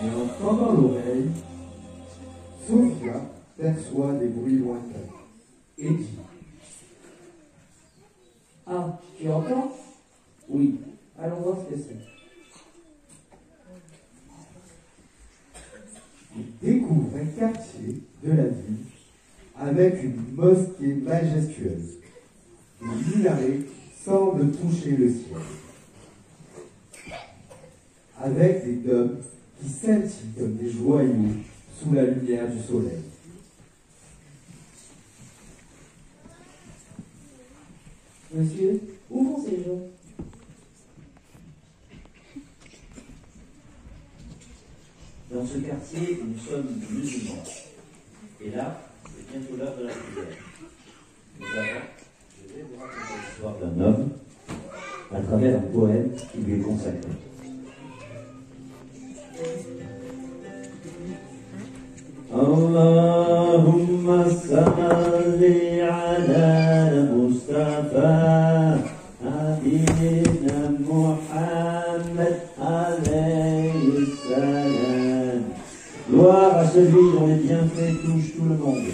Mais en tendant l'oreille, Sophia perçoit des bruits lointains et dit: Ah, tu entends? Oui, allons voir ce que c'est. Il découvre un quartier de la ville avec une mosquée majestueuse. Les minarets semblent toucher le ciel, avec des dômes qui scintillent comme des joyaux sous la lumière du soleil. Monsieur, où vont ces gens? Dans ce quartier, nous sommes musulmans. Et là, c'est bientôt l'heure de la prière. Mais avant, je vais vous raconter l'histoire d'un homme à travers un poème qui lui est consacré. Allahumma salli ala Mustafa Habibina Muhammad alayhi salam. Gloire à celui dont les bienfaits touchent tout le monde.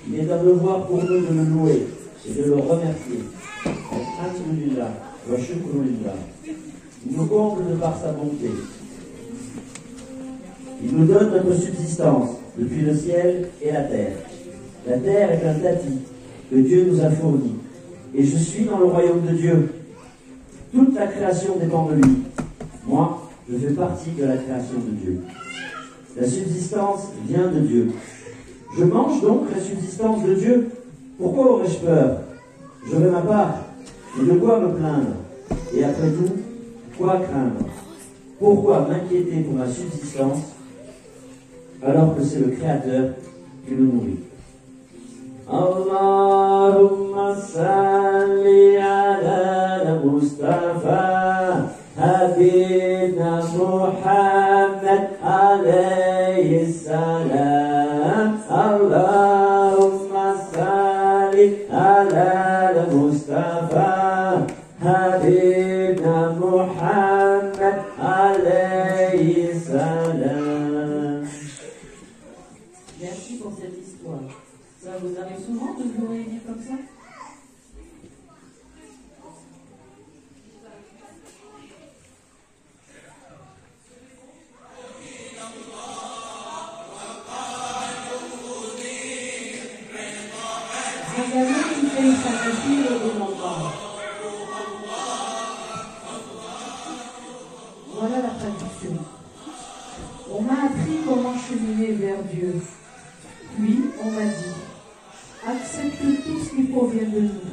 Il est un devoir pour nous de le louer et de le remercier. Alhamdulillah, wa shukrulillah. Il nous comble de par sa bonté. Il nous donne notre subsistance depuis le ciel et la terre. La terre est un tapis que Dieu nous a fourni. Et je suis dans le royaume de Dieu. Toute la création dépend de lui. Moi, je fais partie de la création de Dieu. La subsistance vient de Dieu. Je mange donc la subsistance de Dieu. Pourquoi aurais-je peur? Je veux ma part. Et de quoi me plaindre? Et après tout, quoi craindre? Pourquoi m'inquiéter pour ma subsistance alors que c'est le Créateur qui me nourrit? Allahumma salli ala Mustafa Habibna Muhammad alayhi salam. Allahumma salli ala Mustafa Habibna Muhammad alayhi salam. Merci pour cette histoire. Ça vous arrive souvent de vous réunir comme ça? Voilà la traduction. On m'a appris comment cheminer vers Dieu. Puis on m'a dit: accepte tout ce qui provient de nous.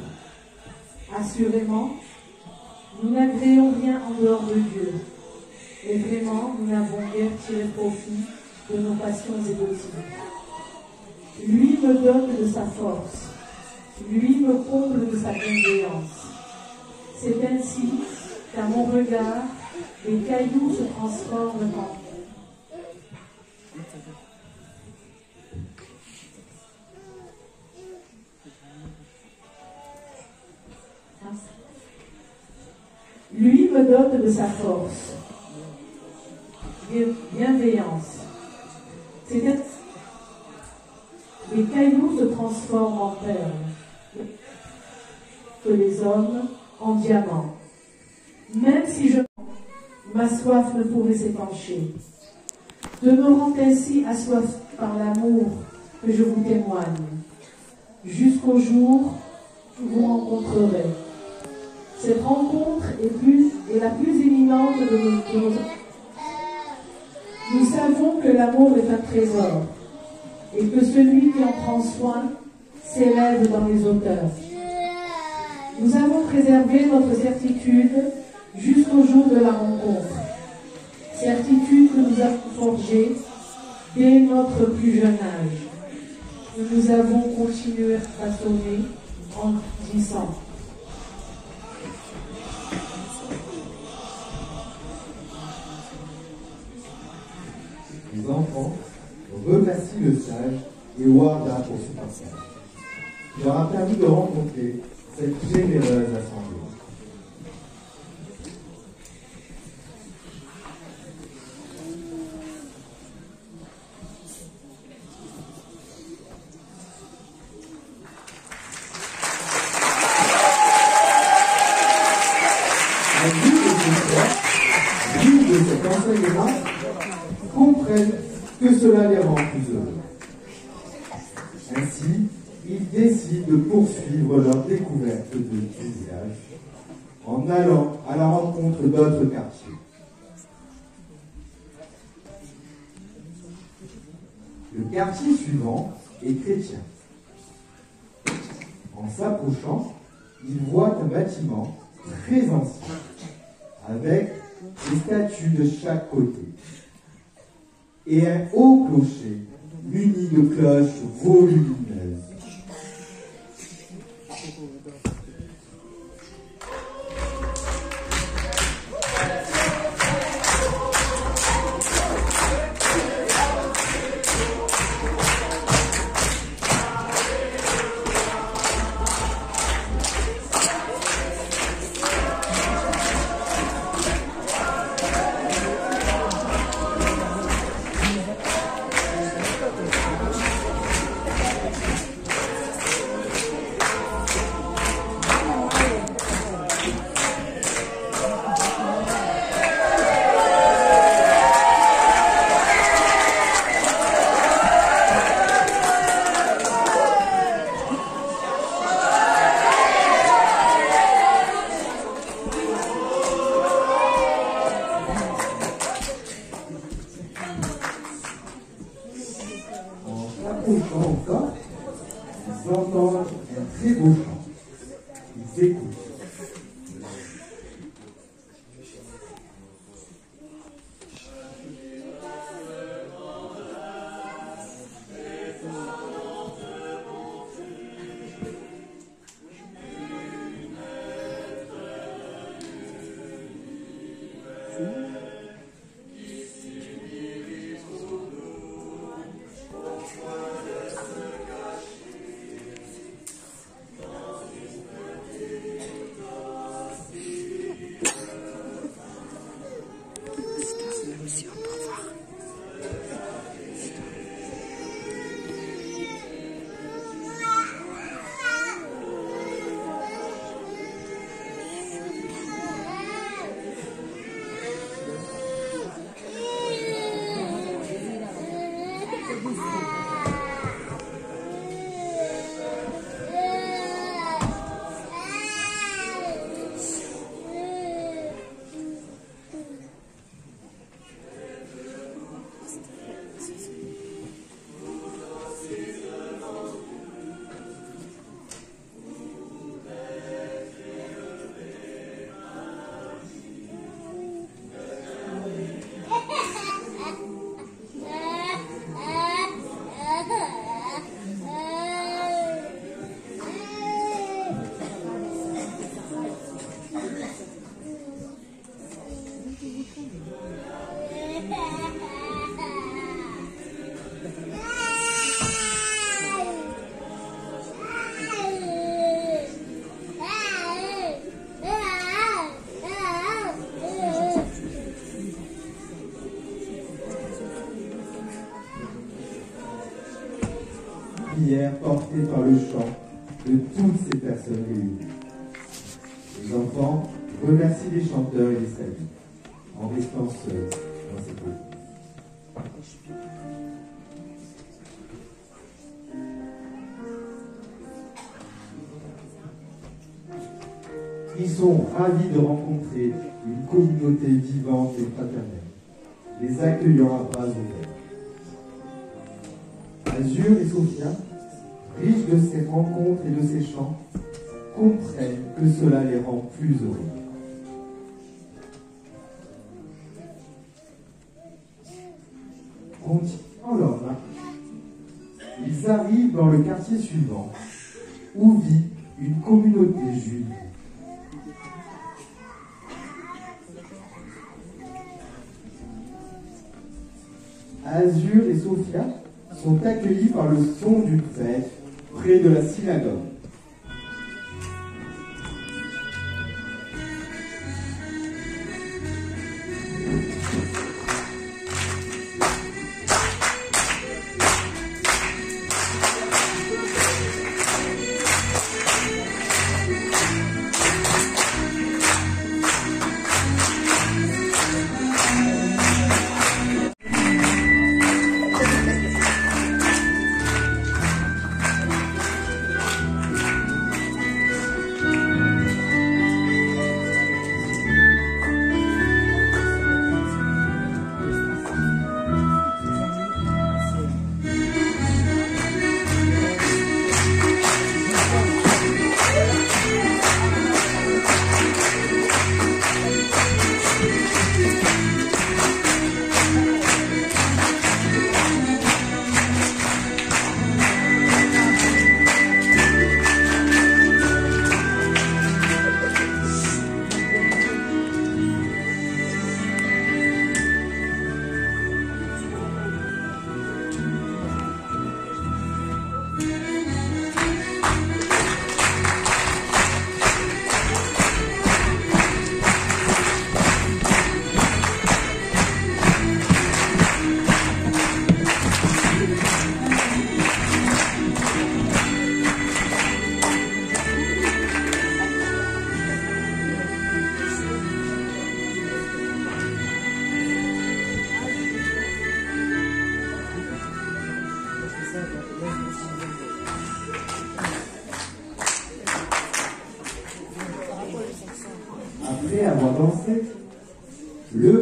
Assurément, nous n'agréons rien en dehors de Dieu. Et vraiment, nous n'avons guère tiré profit de nos passions égotiques. Lui me donne de sa force. Lui me comble de sa bienveillance. C'est ainsi qu'à mon regard, les cailloux se transforment en... Lui me donne de sa force, bienveillance. C'est-à-dire, les cailloux se transforment en perles, que les hommes en diamants. Même si ma soif ne pourrait s'étancher. Demeurant ainsi assoiffé par l'amour que je vous témoigne, jusqu'au jour où vous rencontrerez. Cette rencontre est la plus imminente de nos... Nous savons que l'amour est un trésor et que celui qui en prend soin s'élève dans les hauteurs. Nous avons préservé notre certitude jusqu'au jour de la rencontre. Certitude que nous avons forgée dès notre plus jeune âge. Nous avons continué à façonner en grandissant. Les enfants remercient le sage et Warda pour ce passage, qui leur a permis de rencontrer cette généreuse assemblée. de cet enseignement comprennent que cela les rend plus heureux. Ainsi, ils décident de poursuivre leur découverte du village en allant à la rencontre d'autres quartiers. Le quartier suivant est chrétien. En s'approchant, ils voient un bâtiment très ancien, avec des statues de chaque côté, et un haut clocher muni de cloches volumineuses. Encore, ils entendent un très beau chant. Ils écoutent. Prière portée par le chant de toutes ces personnes réunies. Les enfants remercient les chanteurs et les saluent, en restant seuls dans cette église. Ils sont ravis de rencontrer une communauté vivante et fraternelle, les accueillant à bras ouverts. Azur et Sophia, riches de ces rencontres et de ces chants, comprennent que cela les rend plus heureux. Continuant leur marche, ils arrivent dans le quartier suivant, où vit une communauté juive. Azur et Sophia sont accueillis par le son du prêtre près de la synagogue.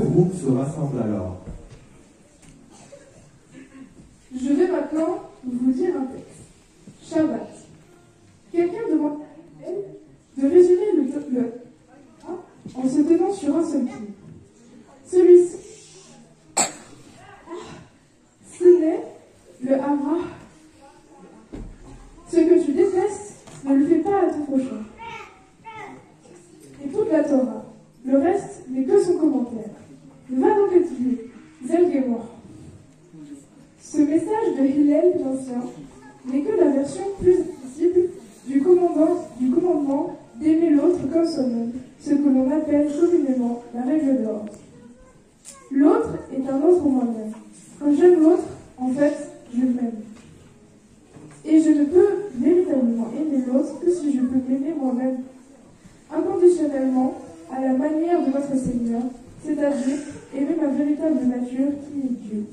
groupe se rassemble alors. Je vais maintenant vous dire un texte. Shabbat. Quelqu'un demande à elle de résumer le en se tenant sur un seul pied. Celui-ci, ce n'est le hara. Ce que tu détestes, ne le fais pas à ton prochain. Et toute la Torah. Le reste n'est que son commentaire. Va donc étudier. Zel Gemor. Ce message de Hillel l'ancien n'est que la version plus accessible du commandement d'aimer l'autre comme soi-même, ce que l'on appelle communément la règle d'or. L'autre est un autre moi-même. Quand j'aime l'autre, en fait, je m'aime. Et je ne peux véritablement aimer l'autre que si je peux m'aimer moi-même, inconditionnellement, à la manière de notre Seigneur, c'est-à-dire aimer ma véritable nature qui est Dieu.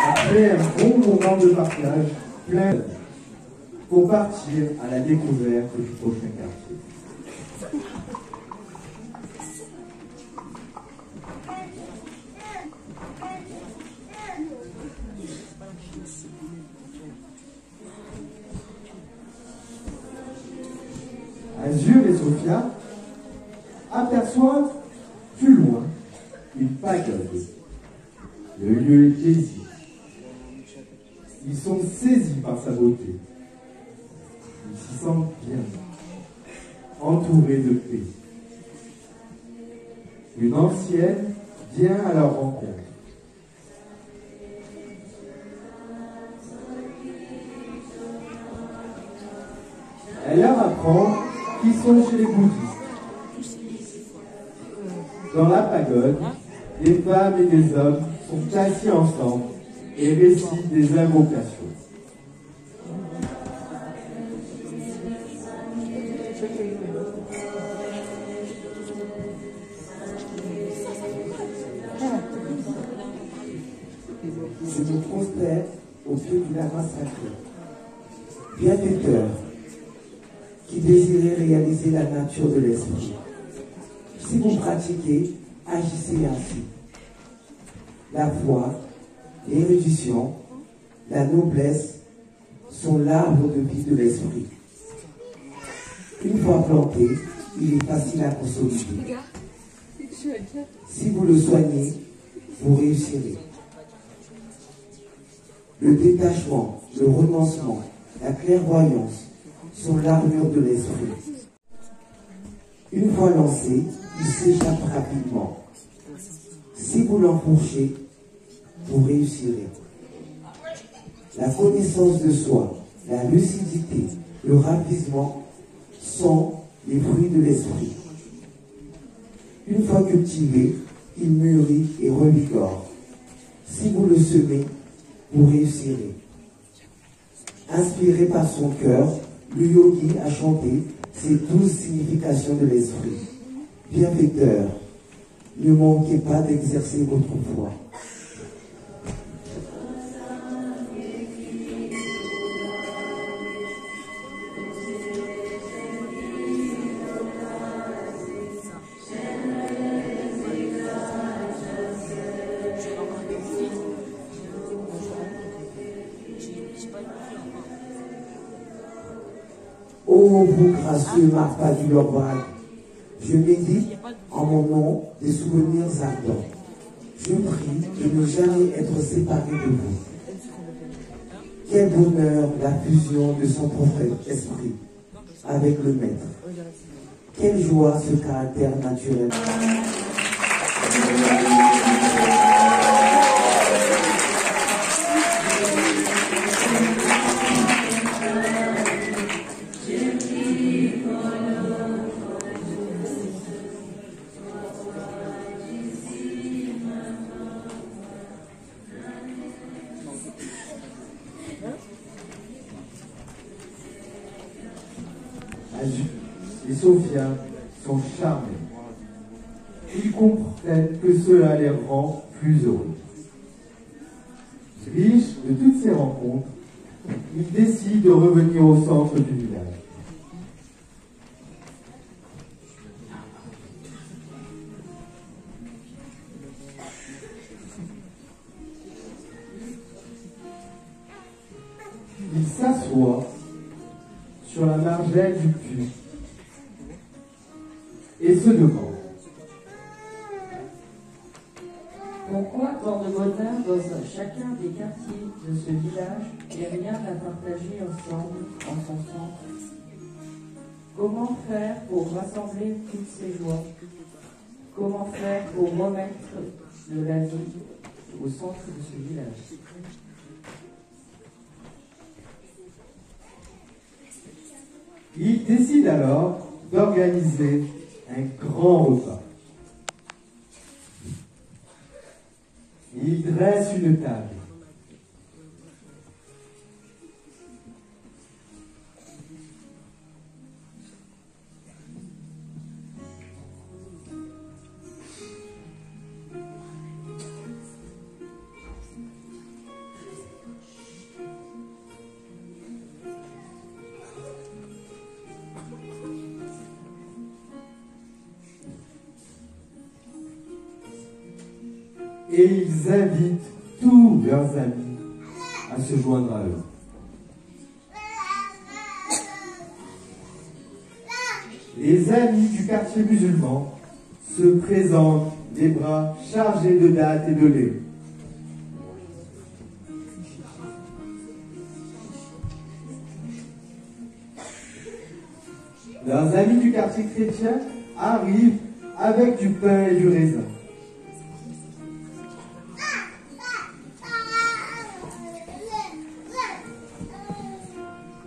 Après un bon moment de partage, plein pour partir à la découverte du prochain quartier. Azur et Sophia aperçoivent plus loin une pagode. Le lieu est paisible. Ils sont saisis par sa beauté. Ils s'y sentent bien, entourés de paix. Une ancienne vient à leur rencontre. Elle leur apprend qu'ils sont chez les bouddhistes. Dans la pagode, des femmes et des hommes sont assis ensemble et récitent des invocations. Je me prosterne au pied du lama sacré. Bienfaiteur, qui désirait réaliser la nature de l'esprit. Si vous pratiquez, agissez ainsi. La foi, l'érudition, la noblesse sont l'arbre de vie de l'esprit. Une fois planté, il est facile à consolider. Si vous le soignez, vous réussirez. Le détachement, le renoncement, la clairvoyance sont l'armure de l'esprit. Une fois lancé, il s'échappe rapidement. Si vous l'enfourchez, vous réussirez. La connaissance de soi, la lucidité, le ravissement sont les fruits de l'esprit. Une fois cultivé, il mûrit et revigore. Si vous le semez, vous réussirez. Inspiré par son cœur, le yogi a chanté ces 12 significations de l'esprit. Bienfaiteur, ne manquez pas d'exercer votre foi. Ô vous gracieux Martha du Lorbrac, je médite en mon nom des souvenirs ardents. Je prie de ne jamais être séparé de vous. Quel bonheur la fusion de son prophète esprit avec le Maître. Quelle joie ce caractère naturel. Azur et Sophia sont charmés. Ils comprennent que cela les rend plus heureux. Riche de toutes ces rencontres, il décide de revenir au centre du village. Il s'assoit sur la margelle du puits et se demande: pourquoi tant de bonheur dans chacun des quartiers de ce village et rien à partager ensemble en son centre? Comment faire pour rassembler toutes ces joies? Comment faire pour remettre de la vie au centre de ce village? Il décide alors d'organiser un grand repas. Il dresse une table. Et ils invitent tous leurs amis à se joindre à eux. Les amis du quartier musulman se présentent les bras chargés de dattes et de lait. Leurs amis du quartier chrétien arrivent avec du pain et du raisin.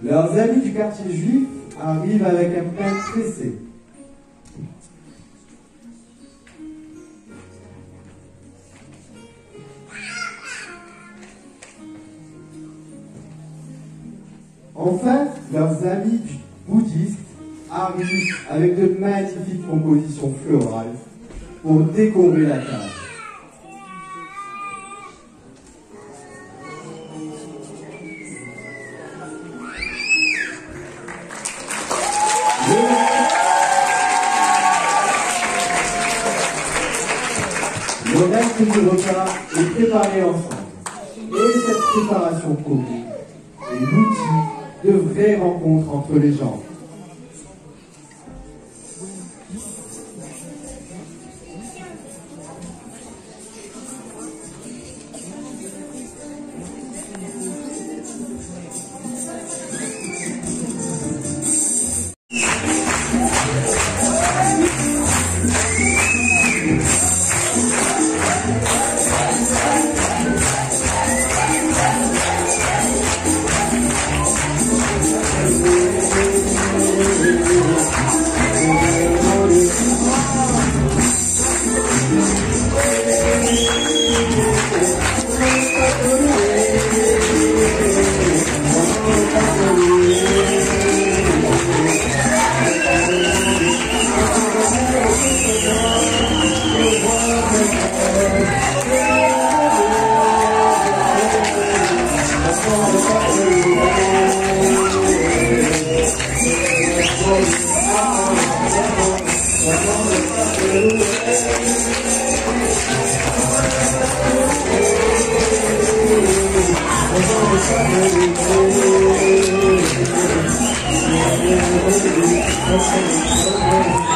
Leurs amis du quartier juif arrivent avec un pain pressé. Enfin, leurs amis bouddhistes arrivent avec de magnifiques compositions florales pour décorer la table. Le reste du repas est préparé ensemble. Et cette préparation commune est l'outil de vraies rencontres entre les gens. Thank you.